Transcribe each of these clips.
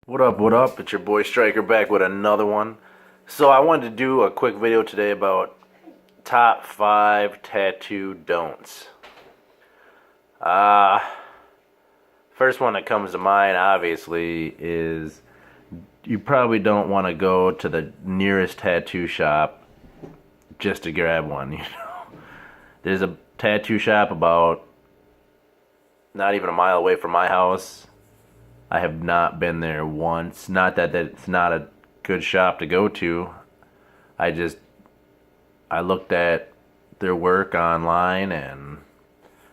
What up, what up? It's your boy Striker back with another one. So I wanted to do a quick video today about top 5 tattoo don'ts. Uh, First one that comes to mind obviously is you probably don't want to go to the nearest tattoo shop just to grab one, you know. There's a tattoo shop about not even a mile away from my house. I have not been there once. Not that it's not a good shop to go to. I looked at their work online, and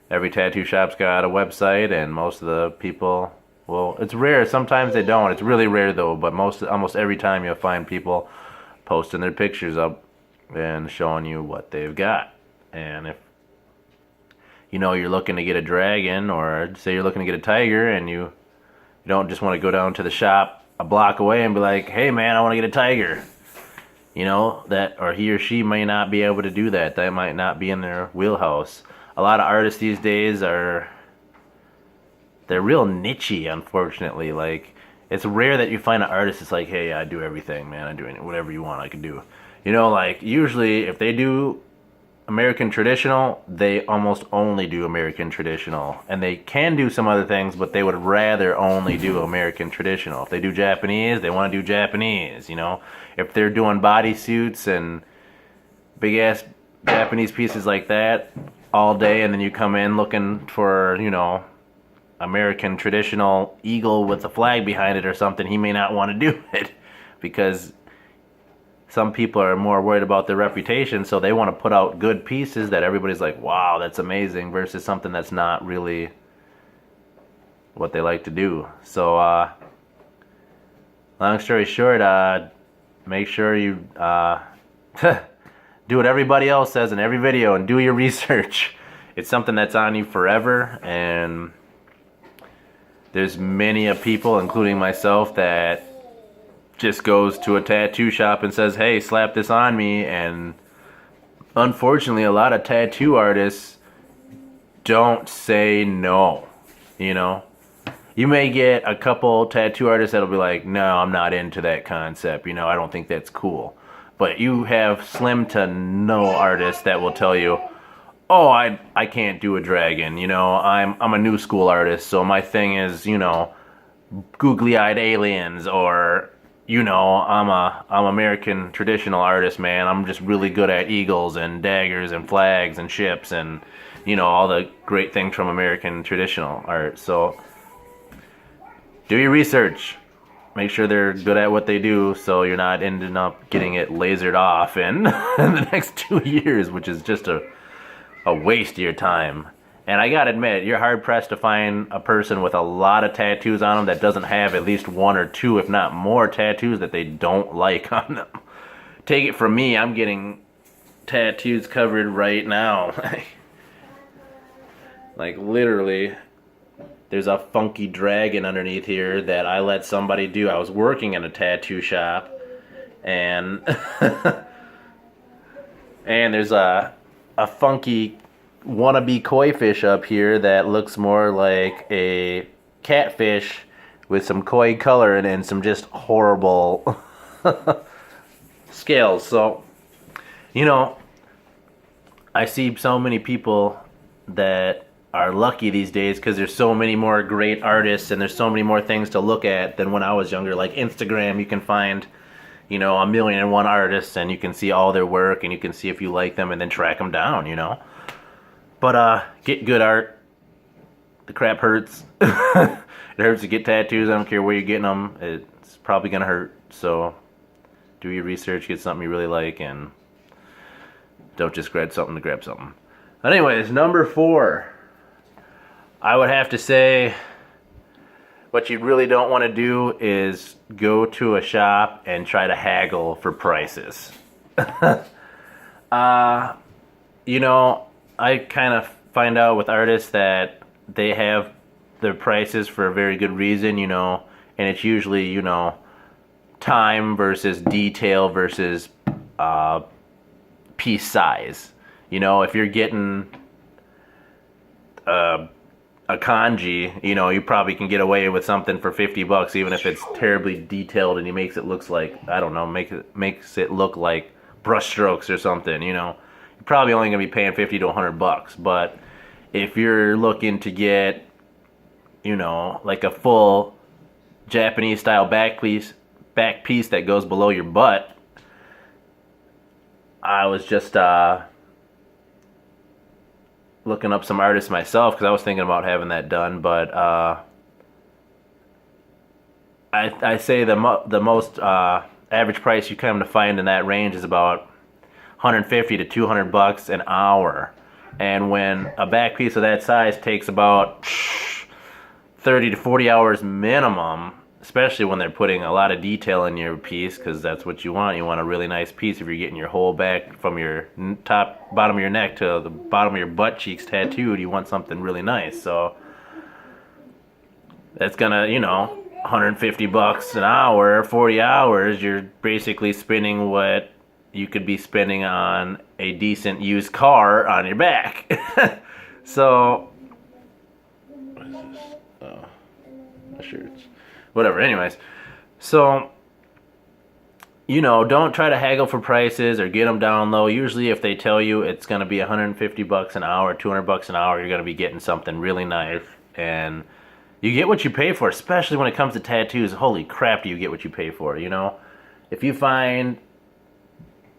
every tattoo shop's got a website, and most of the people, well, it's rare. Sometimes they don't. It's really rare though, but almost every time you'll find people posting their pictures up and showing you what they've got. And if you're looking to get a dragon, or say you're looking to get a tiger, and you don't just want to go down to the shop a block away and be like, hey man, I want to get a tiger. Or he or she may not be able to do that. That might not be in their wheelhouse. A lot of artists these days they're real nichey, unfortunately. Like, it's rare that you find an artist that's like, hey, I do everything, man. I do whatever you want, I can do. Like, usually if they do American traditional, they almost only do American traditional, and they can do some other things, but they would rather only do American traditional. If they do Japanese, they want to do Japanese. If they're doing bodysuits and big ass Japanese pieces like that all day, and then you come in looking for American traditional eagle with a flag behind it or something, he may not want to do it because some people are more worried about their reputation, so they want to put out good pieces that everybody's like, wow, that's amazing, versus something that's not really what they like to do. So, long story short, make sure you do what everybody else says in every video and do your research. It's something that's on you forever, and there's many of people, including myself, that just goes to a tattoo shop and says, hey, slap this on me. And unfortunately, a lot of tattoo artists don't say no. You may get a couple tattoo artists that'll be like, no, I'm not into that concept, I don't think that's cool. But you have slim to no artists that will tell you, oh, I can't do a dragon, I'm a new school artist, so my thing is, googly-eyed aliens, or I'm American traditional artist, man. I'm just really good at eagles and daggers and flags and ships and all the great things from American traditional art. So do your research. Make sure they're good at what they do, so you're not ending up getting it lasered off in the next 2 years, which is just a waste of your time. And I gotta admit, you're hard-pressed to find a person with a lot of tattoos on them that doesn't have at least one or two, if not more, tattoos that they don't like on them. Take it from me, I'm getting tattoos covered right now. Like, literally, there's a funky dragon underneath here that I let somebody do. I was working in a tattoo shop, and and there's a funky wannabe koi fish up here that looks more like a catfish with some koi color and some just horrible scales. So, I see so many people that are lucky these days because there's so many more great artists and there's so many more things to look at than when I was younger. Like Instagram, you can find a 1,000,001 artists, and you can see all their work, and you can see if you like them and then track them down, But get good art. The crap hurts. It hurts to get tattoos. I don't care where you're getting them. It's probably going to hurt. So do your research, get something you really like, and don't just grab something to grab something. Anyways, number 4. I would have to say what you really don't want to do is go to a shop and try to haggle for prices. I kind of find out with artists that they have their prices for a very good reason, and it's usually, time versus detail versus piece size. If you're getting a kanji, you know, you probably can get away with something for $50, even if it's terribly detailed and he makes it looks like, I don't know, makes it look like brushstrokes or something. You know, you're probably only gonna be paying 50 to $100. But if you're looking to get, you know, like a full Japanese style back piece that goes below your butt, I was just looking up some artists myself because I was thinking about having that done, but I say the most average price you come to find in that range is about 150 to $200 an hour, and when a back piece of that size takes about 30 to 40 hours minimum, especially when they're putting a lot of detail in your piece, because that's what you want. You want a really nice piece. If you're getting your whole back from your bottom of your neck to the bottom of your butt cheeks tattooed, you want something really nice. So that's gonna, you know, $150 an hour, 40 hours, you're basically spending what you could be spending on a decent used car on your back. So, what is this? Oh, my shirts. Whatever, anyways. So, you know, don't try to haggle for prices or get them down low. Usually if they tell you it's going to be $150 an hour, $200 an hour, you're going to be getting something really nice. And you get what you pay for, especially when it comes to tattoos. Holy crap, do you get what you pay for, you know? If you find,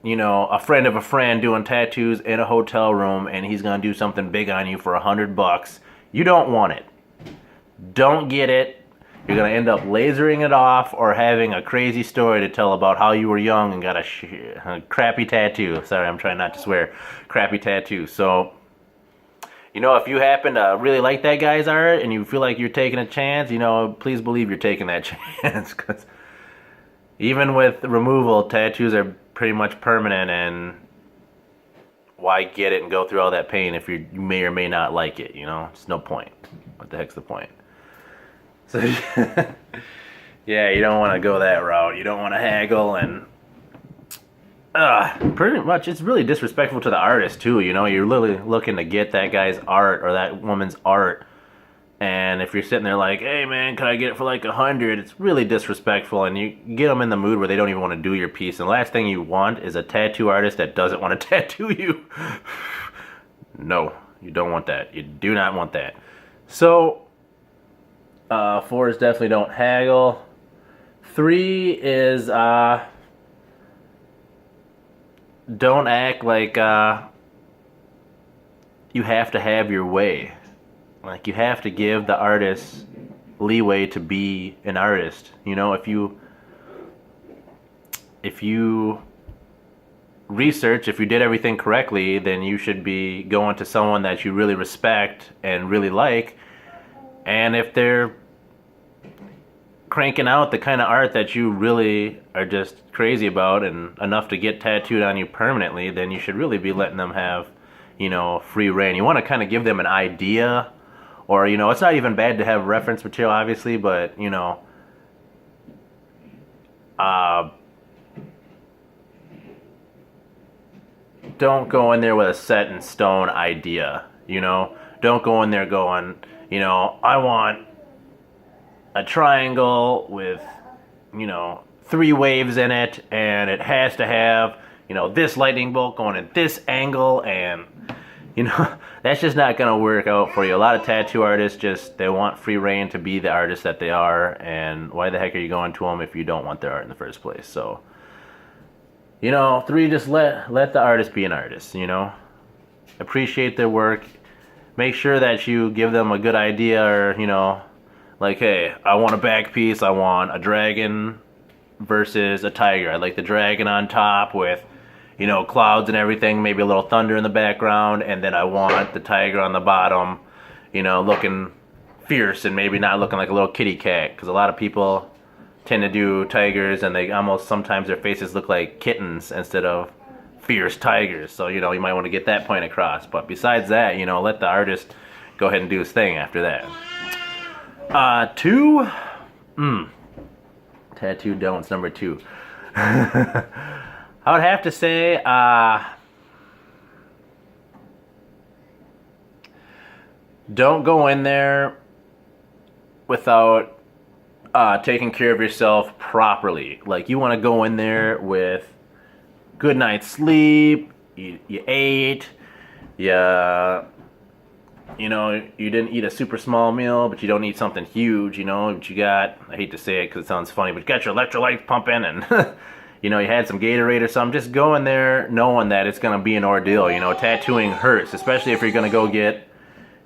you know, a friend of a friend doing tattoos in a hotel room and he's going to do something big on you for $100, you don't want it. Don't get it. You're going to end up lasering it off or having a crazy story to tell about how you were young and got a crappy tattoo. Sorry, I'm trying not to swear. Crappy tattoo. So, you know, if you happen to really like that guy's art and you feel like you're taking a chance, you know, please believe you're taking that chance. Because even with removal, tattoos are pretty much permanent, and why get it and go through all that pain if you may or may not like it, you know? It's no point. What the heck's the point? So, yeah, you don't want to go that route. You don't want to haggle, and pretty much it's really disrespectful to the artist too. You know, you're literally looking to get that guy's art or that woman's art, and if you're sitting there like, hey man, can I get it for like 100? It's really disrespectful, and you get them in the mood where they don't even want to do your piece. And the last thing you want is a tattoo artist that doesn't want to tattoo you. No, you don't want that. You do not want that. So 4 is definitely don't haggle. 3 is don't act like you have to have your way. Like, you have to give the artist leeway to be an artist. You know, if you research, if you did everything correctly, then you should be going to someone that you really respect and really like. And if they're cranking out the kind of art that you really are just crazy about and enough to get tattooed on you permanently, then you should really be letting them have, you know, free reign. You want to kind of give them an idea, or, you know, it's not even bad to have reference material, obviously, but, you know, don't go in there with a set in stone idea, you know? Don't go in there going, you know, I want a triangle with, you know, 3 waves in it, and it has to have, you know, this lightning bolt going at this angle, and, you know, that's just not going to work out for you. A lot of tattoo artists they want free reign to be the artist that they are, and why the heck are you going to them if you don't want their art in the first place? So, you know, 3, just let the artist be an artist, you know? Appreciate their work. Make sure that you give them a good idea, or, you know, like, hey, I want a back piece, I want a dragon versus a tiger. I like the dragon on top with, you know, clouds and everything, maybe a little thunder in the background, and then I want the tiger on the bottom, you know, looking fierce and maybe not looking like a little kitty cat, because a lot of people tend to do tigers and they almost, sometimes their faces look like kittens instead of fierce tigers. So, you know, you might want to get that point across. But besides that, you know, let the artist go ahead and do his thing after that. 2, tattoo don'ts, number 2. I would have to say, don't go in there without taking care of yourself properly. Like, you want to go in there with good night's sleep. You ate. You know, you didn't eat a super small meal, but you don't eat something huge, you know. But you got, I hate to say it because it sounds funny, but you got your electrolytes pumping and, you know, you had some Gatorade or something. Just go in there knowing that it's going to be an ordeal. You know, tattooing hurts, especially if you're going to go get,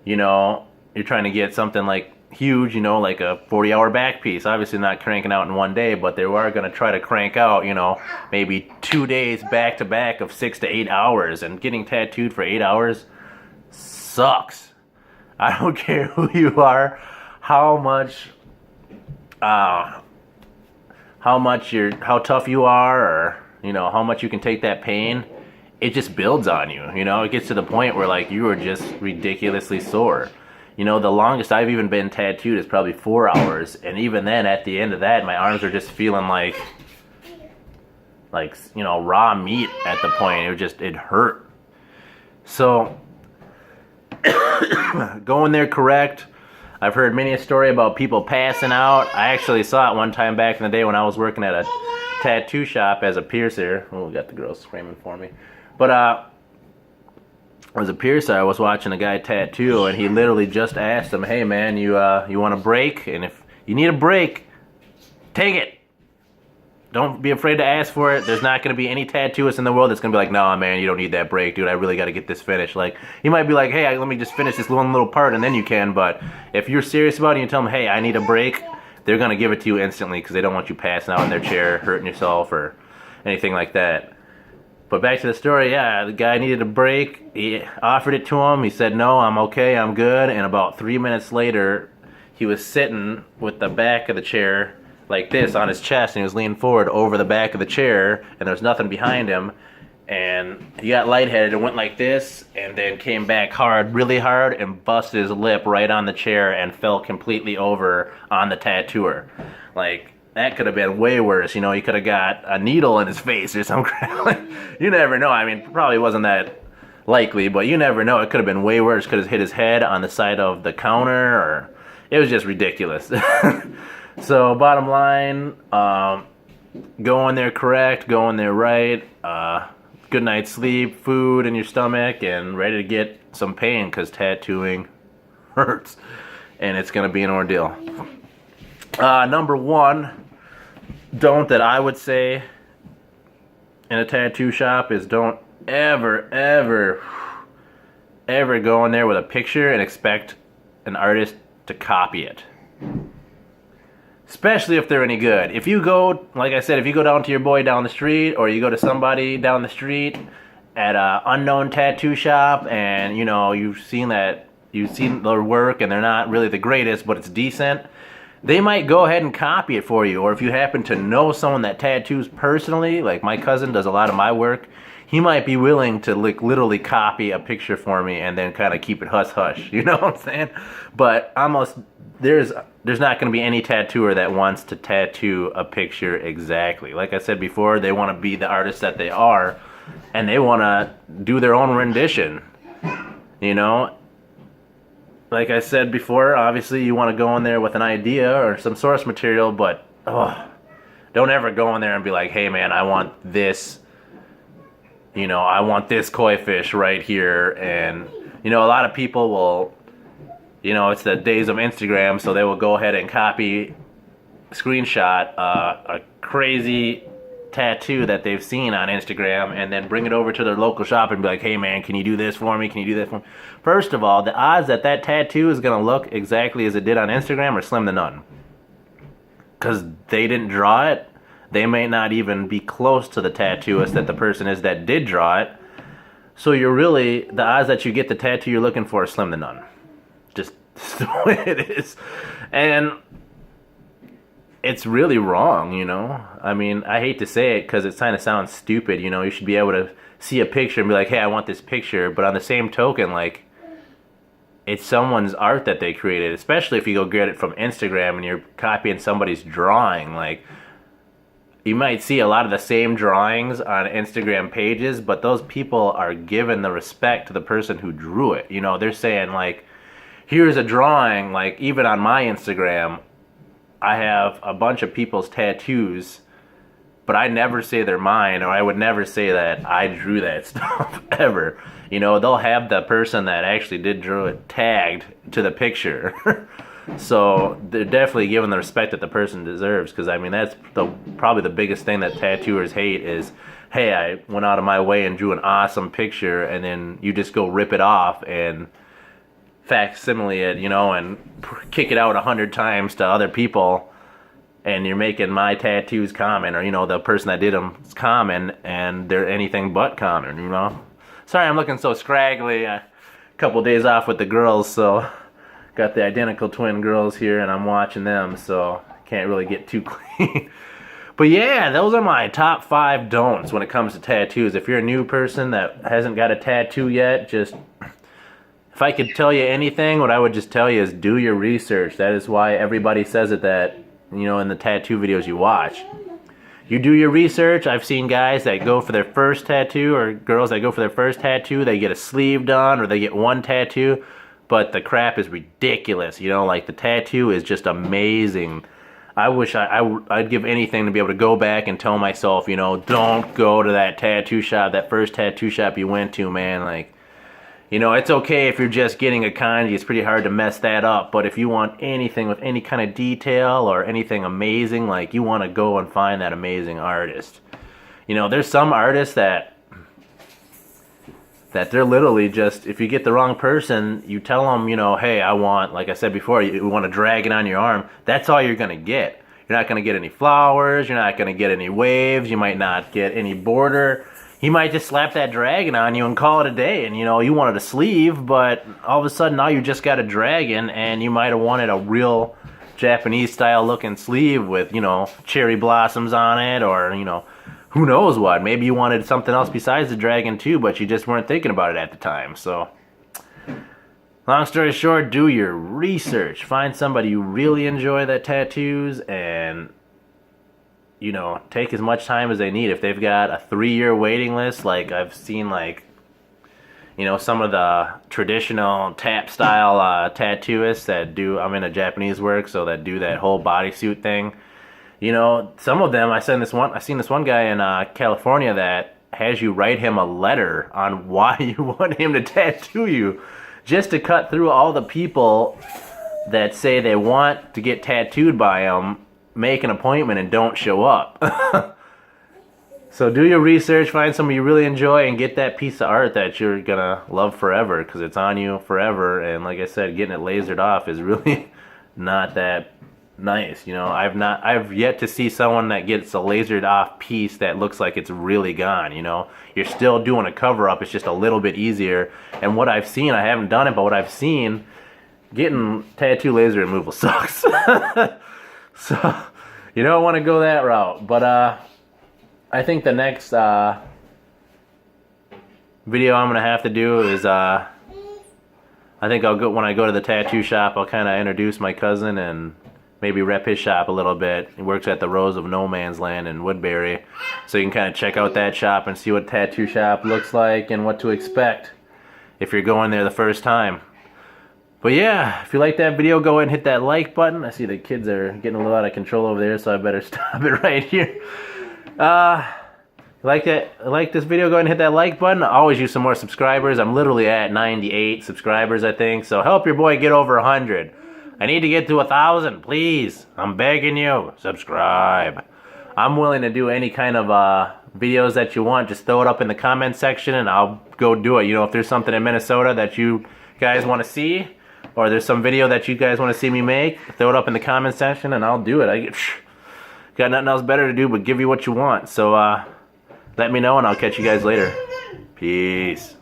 you know, you're trying to get something like huge, you know, like a 40-hour back piece. Obviously not cranking out in one day, but they are going to try to crank out, you know, maybe 2 days back to back of 6 to 8 hours. And getting tattooed for 8 hours sucks. I don't care who you are, how tough you are, or, you know, how much you can take that pain. It just builds on you, you know. It gets to the point where, like, you are just ridiculously sore. You know, the longest I've even been tattooed is probably 4 hours, and even then, at the end of that, my arms are just feeling like, you know, raw meat at the point. It hurt. So, going there correct. I've heard many a story about people passing out. I actually saw it one time back in the day when I was working at a tattoo shop as a piercer. Oh, we got the girls screaming for me. But as a piercer, I was watching a guy tattoo, and he literally just asked him, "Hey man, you want a break? And if you need a break, take it. Don't be afraid to ask for it. There's not going to be any tattooist in the world that's going to be like, nah, man, you don't need that break, dude. I really got to get this finished." Like, he might be like, "Hey, let me just finish this one little part, and then you can." But if you're serious about it and you tell them, "Hey, I need a break," they're going to give it to you instantly because they don't want you passing out in their chair, hurting yourself, or anything like that. But back to the story, yeah, the guy needed a break. He offered it to him. He said, "No, I'm okay, I'm good." And about 3 minutes later, he was sitting with the back of the chair like this on his chest, and he was leaning forward over the back of the chair, and there was nothing behind him. And he got lightheaded and went like this, and then came back hard, really hard, and busted his lip right on the chair and fell completely over on the tattooer. Like, that could have been way worse. You know, he could have got a needle in his face or some crap. Like, you never know. I mean, probably wasn't that likely, but you never know. It could have been way worse. Could have hit his head on the side of the counter, or it was just ridiculous. So, bottom line, go in there correct, go in there right, good night's sleep, food in your stomach, and ready to get some pain, because tattooing hurts, and it's going to be an ordeal. Number one, that I would say in a tattoo shop is don't ever go in there with a picture and expect an artist to copy it. Especially if they're any good. If you go, like I said, if you go down to your boy down the street, or you go to somebody down the street at an unknown tattoo shop, and, you know, you've seen their work and they're not really the greatest, but it's decent, they might go ahead and copy it for you. Or if you happen to know someone that tattoos personally, like my cousin does a lot of my work, he might be willing to, like, literally copy a picture for me and then kind of keep it hush-hush. You know what I'm saying? But almost, there's not going to be any tattooer that wants to tattoo a picture exactly. Like I said before, they want to be the artist that they are, and they want to do their own rendition. You know? Like I said before, obviously you want to go in there with an idea or some source material, but don't ever go in there and be like, "Hey man, I want this, you know, I want this koi fish right here." And, you know, a lot of people will, you know, it's the days of Instagram, so they will go ahead and screenshot a crazy tattoo that they've seen on Instagram, and then bring it over to their local shop and be like, "Hey man, can you do this for me? Can you do that for me?" First of all, the odds that tattoo is going to look exactly as it did on Instagram are slim to none. Because they didn't draw it. They may not even be close to the tattooist that the person is that did draw it. So the odds that you get the tattoo you're looking for are slim to none. Just the way it is. And it's really wrong, you know. I mean, I hate to say it because it kind of sounds stupid, you know. You should be able to see a picture and be like, "Hey, I want this picture." But on the same token, like, it's someone's art that they created, especially if you go get it from Instagram and you're copying somebody's drawing. Like, you might see a lot of the same drawings on Instagram pages, but those people are giving the respect to the person who drew it. You know, they're saying, like, here's a drawing. Like, even on my Instagram, I have a bunch of people's tattoos, but I never say they're mine, or I would never say that I drew that stuff ever. You know, they'll have the person that actually did draw it tagged to the picture. So they're definitely giving the respect that the person deserves, because I mean, that's probably the biggest thing that tattooers hate is, hey, I went out of my way and drew an awesome picture, and then you just go rip it off and facsimile it, you know, and kick it out 100 times to other people, and you're making my tattoos common, or, you know, the person that did them is common, and they're anything but common, you know. Sorry I'm looking so scraggly. A couple days off with the girls, so got the identical twin girls here, and I'm watching them, so can't really get too clean. But yeah, those are my top 5 don'ts when it comes to tattoos. If you're a new person that hasn't got a tattoo yet, just, if I could tell you anything, what I would just tell you is do your research. That is why everybody says it, that, you know, in the tattoo videos you watch. You do your research. I've seen guys that go for their first tattoo, or girls that go for their first tattoo, they get a sleeve done, or they get one tattoo, but the crap is ridiculous, you know, like the tattoo is just amazing. I wish I'd give anything to be able to go back and tell myself, you know, don't go to that tattoo shop, that first tattoo shop you went to, man. Like, you know, it's okay if you're just getting a kanji, it's pretty hard to mess that up, but if you want anything with any kind of detail or anything amazing, like, you want to go and find that amazing artist. You know, there's some artists that they're literally just, if you get the wrong person, you tell them, you know, hey, I want, like I said before, you want to drag it on your arm, that's all you're going to get. You're not going to get any flowers, you're not going to get any waves, you might not get any border. He might just slap that dragon on you and call it a day, and, you know, you wanted a sleeve, but all of a sudden now you just got a dragon, and you might have wanted a real Japanese style looking sleeve with, you know, cherry blossoms on it, or, you know, who knows what. Maybe you wanted something else besides the dragon too, but you just weren't thinking about it at the time. So, long story short, do your research. Find somebody you really enjoy that tattoos, and, you know, take as much time as they need. If they've got a 3-year waiting list, like I've seen, like, you know, some of the traditional tap style tattooists that do, I'm into Japanese work, so that do that whole bodysuit thing. You know, some of them, I seen this one guy in California that has you write him a letter on why you want him to tattoo you, just to cut through all the people that say they want to get tattooed by him, make an appointment, and don't show up. So do your research, find somebody you really enjoy, and get that piece of art that you're gonna love forever, because it's on you forever. And like I said, getting it lasered off is really not that nice. You know, I've yet to see someone that gets a lasered off piece that looks like it's really gone. You know, you're still doing a cover up, it's just a little bit easier. And what I've seen, I haven't done it, but what I've seen, getting tattoo laser removal sucks. So you don't want to go that route. But I think the next video I'm gonna have to do is I think I'll go, when I go to the tattoo shop, I'll kind of introduce my cousin and maybe rep his shop a little bit. He works at the Rose of No Man's Land in Woodbury, so you can kind of check out that shop and see what tattoo shop looks like and what to expect if you're going there the first time. But yeah, if you like that video, go ahead and hit that like button. I see the kids are getting a little out of control over there, so I better stop it right here. Like this video, go ahead and hit that like button. I always use some more subscribers. I'm literally at 98 subscribers, I think, so help your boy get over 100. I need to get to 1,000, please. I'm begging you. Subscribe. I'm willing to do any kind of videos that you want. Just throw it up in the comment section and I'll go do it. You know, if there's something in Minnesota that you guys want to see, or there's some video that you guys want to see me make, throw it up in the comment section and I'll do it. Got nothing else better to do but give you what you want. So let me know and I'll catch you guys later. Peace.